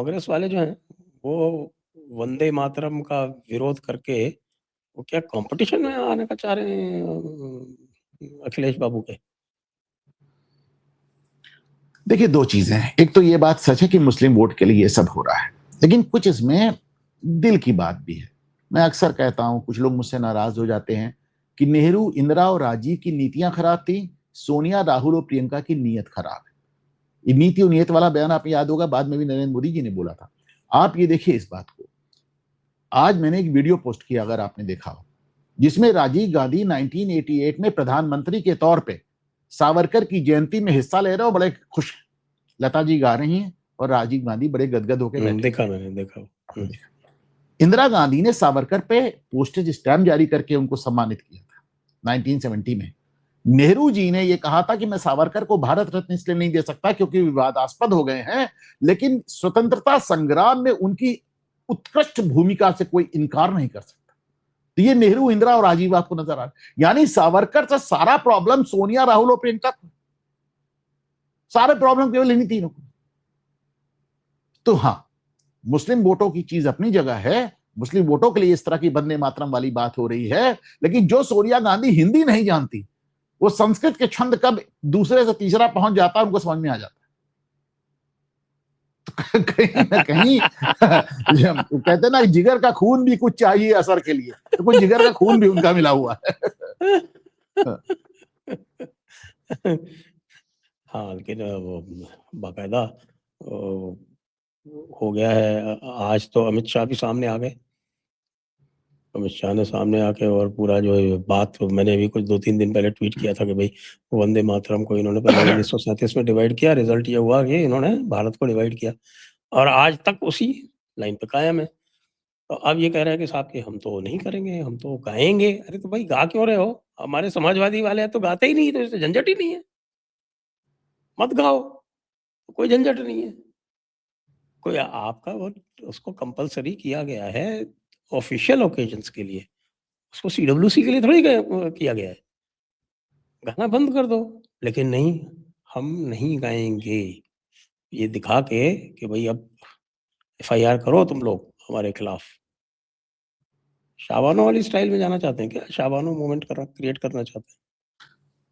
कांग्रेस वाले जो हैं वो वंदे मातरम का विरोध करके वो क्या कंपटीशन में आने का चाह रहे हैं अखिलेश बाबू के? देखिए, दो चीजें हैं। एक तो ये बात सच है कि मुस्लिम वोट के लिए ये सब हो रहा है, लेकिन कुछ इसमें दिल की बात भी है। मैं अक्सर कहता हूं, कुछ लोग मुझसे नाराज हो जाते हैं कि नेहरू, इंदिरा और राजीव की नीतियां खराब थी, सोनिया, राहुल और प्रियंका की नीयत खराब है। ये नीति और नियत वाला बयान आपको याद होगा, बाद में भी नरेंद्र मोदी जी ने बोला था। आप ये देखिए इस बात को। आज मैंने एक वीडियो पोस्ट किया, अगर आपने देखा हो, जिसमें राजीव गांधी 1988 में प्रधानमंत्री के तौर पे सावरकर की जयंती में हिस्सा ले रहे हो, बड़े खुश हैं। लता जी गा रही हैं और राजीव गांधी बड़े गदगद होकर बैठे। देखा, मैंने देखा। इंदिरा गांधी ने सावरकर पे पोस्टेज स्टैम्प जारी करके उनको सम्मानित किया था 1970 में। नेहरू जी ने यह कहा था कि मैं सावरकर को भारत रत्न इसलिए नहीं दे सकता क्योंकि विवादास्पद हो गए हैं, लेकिन स्वतंत्रता संग्राम में उनकी उत्कृष्ट भूमिका से कोई इनकार नहीं कर सकता। तो ये नेहरू, इंदिरा और राजीव आपको नजर आ रहा है। यानी सावरकर से सारा प्रॉब्लम सोनिया, राहुल और प्रियंका, सारे प्रॉब्लम केवल इन्हीं तीनों को। तो हां, मुस्लिम वोटों की चीज अपनी जगह है, मुस्लिम वोटों के लिए इस तरह की वंदे मातरम वाली बात हो रही है, लेकिन जो सोनिया गांधी हिंदी नहीं जानती, वो संस्कृत के छंद कब दूसरे से तीसरा पहुंच जाता है उनको समझ में आ जाता है। तो कहीं ना कहीं कहते ना, जिगर का खून भी कुछ चाहिए असर के लिए, तो कुछ जिगर का खून भी उनका मिला हुआ है। हाँ, लेकिन वो बाकायदा हो गया है। आज तो अमित शाह भी सामने आ गए। अमित शाह ने सामने आके और पूरा जो है बात, मैंने भी कुछ 2-3 दिन पहले ट्वीट किया था कि भाई वंदे मातरम को इन्होंने पहले 1937 में डिवाइड किया, रिजल्ट ये हुआ कि इन्होंने भारत को डिवाइड किया और आज तक उसी लाइन पे कायम है। तो अब ये कह रहे हैं कि साहब कि हम तो नहीं करेंगे, हम तो गाएंगे। अरे तो भाई गा क्यों रहे हो? हमारे समाजवादी वाले हैं तो गाते ही नहीं, तो इससे झंझट ही नहीं है, मत गाओ, कोई झंझट नहीं है। कोई आपका वो उसको कंपल्सरी किया गया है ऑफिशियल ओकेजन्स के लिए, उसको सीडब्ल्यूसी के लिए थोड़ी किया गया है। गाना बंद कर दो, लेकिन नहीं, हम नहीं गाएंगे, ये दिखा के कि भाई अब एफआईआर करो तुम लोग हमारे खिलाफ। शाबानो वाली स्टाइल में जाना चाहते हैं क्या? शाबानो मोमेंट क्रिएट करना चाहते हैं?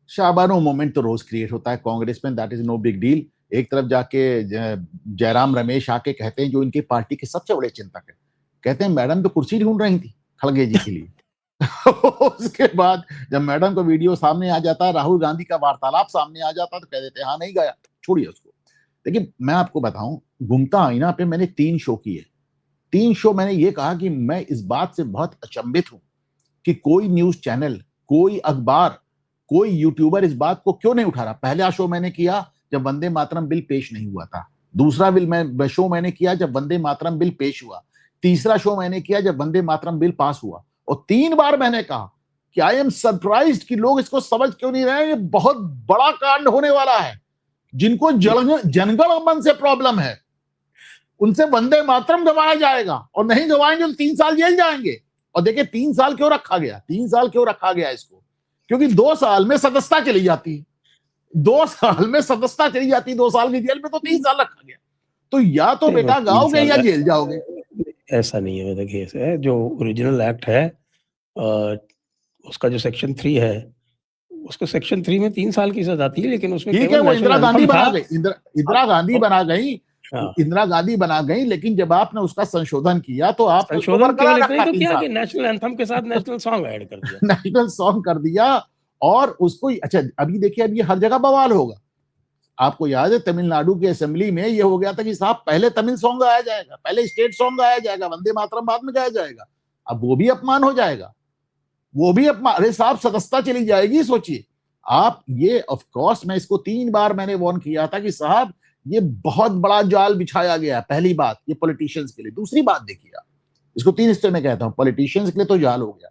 शाबानो मोमेंट तो रोज क्रिएट होता है कांग्रेस में, that is no big deal. एक तरफ जाके जयराम रमेश आके कहते हैं, जो इनकी पार्टी के सबसे बड़े चिंतक है, कहते हैं मैडम तो कुर्सी ढूंढ रही थी खड़गे जी के लिए। उसके बाद जब मैडम का वीडियो सामने आ जाता है, राहुल गांधी का वार्तालाप सामने आ जाता है, तो कह देते हैं हाँ नहीं गया, छोड़िए उसको। लेकिन मैं आपको बताऊं, घूमता आईना पे मैंने 3 शो किए। 3 शो मैंने ये कहा कि मैं इस बात से बहुत अचंभित हूं कि कोई न्यूज चैनल, कोई अखबार, कोई यूट्यूबर इस बात को क्यों नहीं उठा रहा। पहला शो मैंने किया जब वंदे मातरम बिल पेश नहीं हुआ था। दूसरा शो मैंने किया जब वंदे मातरम बिल पेश हुआ। तीसरा शो मैंने किया जब वंदे मातरम बिल पास हुआ। और 3 बार मैंने कहा कि आई एम सरप्राइज्ड कि लोग इसको समझ क्यों नहीं रहे हैं, ये बहुत बड़ा कांड होने वाला है। जिनको जनगण मन से प्रॉब्लम है, उनसे वंदे मातरम गवाया जाएगा, और नहीं गवाएंगे तो 3 साल जेल जाएंगे। और देखिए 3 साल क्यों रखा गया, 3 साल क्यों रखा गया इसको, क्योंकि 2 साल में सदस्यता चली जाती है, 2 साल में सदस्यता चली जाती है, 2 साल की जेल में, तो 3 साल रखा गया। तो या तो बेटा गाओगे या जेल जाओगे। ऐसा नहीं है, देखिए ऐसे जो ओरिजिनल एक्ट है उसका जो सेक्शन 3 है, उसको सेक्शन 3 में 3 साल की सजा थी, लेकिन उसमें ठीक है, वो इंदिरा गांधी बना गई, इंदिरा गांधी बना गई, इंदिरा गांधी बना गई, लेकिन जब आपने उसका संशोधन किया तो आप संशोधन केवल इतना ही तो किया कि नेशनल एंथम के साथ नेशनल सॉन्ग ऐड कर दिया। नेशनल सॉन्ग कर दिया, और उसको अच्छा अभी देखिए, अभी हर जगह बवाल होगा। आपको याद है तमिलनाडु की असेंबली में ये हो गया था कि साहब पहले तमिल सॉन्ग गाया जाएगा, पहले स्टेट सॉन्ग गाया जाएगा, वंदे मातरम बाद में गाया जाएगा। अब वो भी अपमान हो जाएगा, वो भी अपमान। अरे साहब सदस्यता चली जाएगी, सोचिए आप। ये ऑफ कोर्स मैं इसको 3 बार मैंने वार्न किया था कि साहब ये बहुत बड़ा जाल बिछाया गया। पहली बात ये पॉलिटिशियंस के लिए। दूसरी बात देखिए, आप इसको 3 हिस्से में कहता हूं। पॉलिटिशियंस के लिए तो जाल हो गया,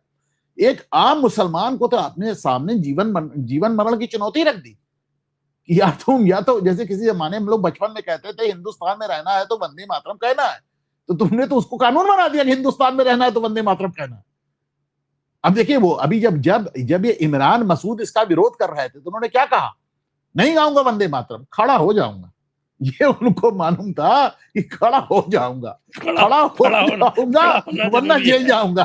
एक आम मुसलमान को तो आपने सामने जीवन मरण की चुनौती रख दी। या तो जैसे किसी जमाने हम लोग बचपन में कहते थे हिंदुस्तान में रहना है तो वंदे मातरम कहना है, तो तुमने तो उसको कानून बना दिया कि हिंदुस्तान में रहना है तो वंदे मातरम कहना है। अब देखिए वो अभी जब ये इमरान मसूद इसका विरोध कर रहे थे तो उन्होंने क्या कहा, नहीं गाऊंगा वंदे मातरम, खड़ा हो जाऊंगा। ये उनको मालूम था कि खड़ा हो जाऊंगा, खड़ा हो जाऊंगा वरना जेल जाऊंगा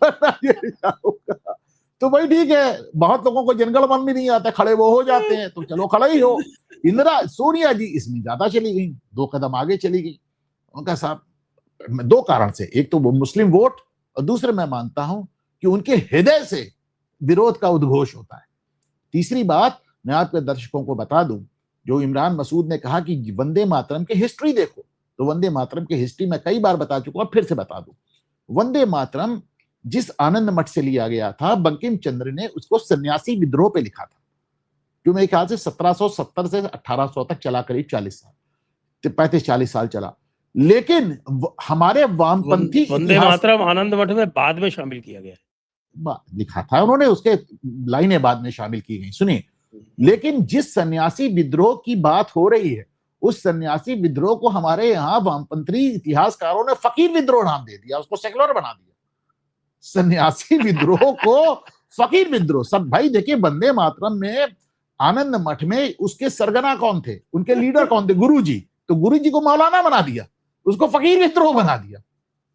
वरना जेल जाऊंगा। तो भाई ठीक है, बहुत लोगों को जनगण मन भी नहीं आता, खड़े वो हो जाते हैं, तो चलो खड़ा ही हो। इंदिरा सोनिया जी इसमें ज्यादा चली गई, 2 कदम आगे चली गई। उनका साहब 2 कारण से, एक तो वो मुस्लिम वोट, और दूसरे मैं मानता हूं कि उनके हृदय से विरोध का उद्घोष होता है। तीसरी बात मैं आपके दर्शकों को बता दूं, जो इमरान मसूद ने कहा कि वंदे मातरम की हिस्ट्री देखो, तो वंदे मातरम की हिस्ट्री मैं कई बार बता चुका हूं, फिर से बता दूं। वंदे मातरम जिस आनंद मठ से लिया गया था, बंकिम चंद्र ने उसको सन्यासी विद्रोह पे लिखा था, जो मेरे ख्याल से 1770 से 1800 तक चला, करीब 40 साल, 35-40 साल चला। लेकिन हमारे वामपंथी वंदे मातरम आनंद मठ में बाद में शामिल किया गया, लिखा था उन्होंने, उसके लाइनें बाद में शामिल की गई, सुनिए। लेकिन जिस सन्यासी विद्रोह की बात हो रही है, उस सन्यासी विद्रोह को हमारे यहाँ वामपंथी इतिहासकारों ने फकीर विद्रोह नाम दे दिया, उसको सेकुलर बना दिया। सन्यासी विद्रोह को फकीर विद्रोह। सब भाई देखिए, वंदे मातरम में आनंद मठ में उसके सरगना कौन थे, उनके लीडर कौन थे, गुरुजी। तो गुरुजी को मौलाना बना दिया, उसको फकीर विद्रोह बना दिया,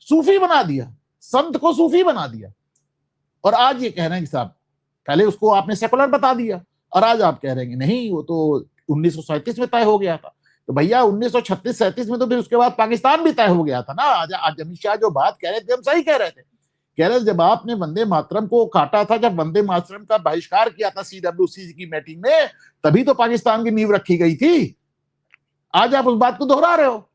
सूफी बना दिया, संत को सूफी बना दिया। और आज ये कह रहे हैं कि साहब पहले उसको आपने सेकुलर बता दिया, और आज आप कह रहे हैं नहीं वो तो 1937 में तय हो गया था। तो भैया 1936-37 में तो फिर उसके बाद पाकिस्तान भी तय हो गया था ना। आज अमित शाह जो बात कह रहे थे, हम सही कह रहे थे। कह रहे जब आपने वंदे मातरम को काटा था, जब वंदे मातरम का बहिष्कार किया था CWC की मीटिंग में, तभी तो पाकिस्तान की नींव रखी गई थी। आज आप उस बात को दोहरा रहे हो।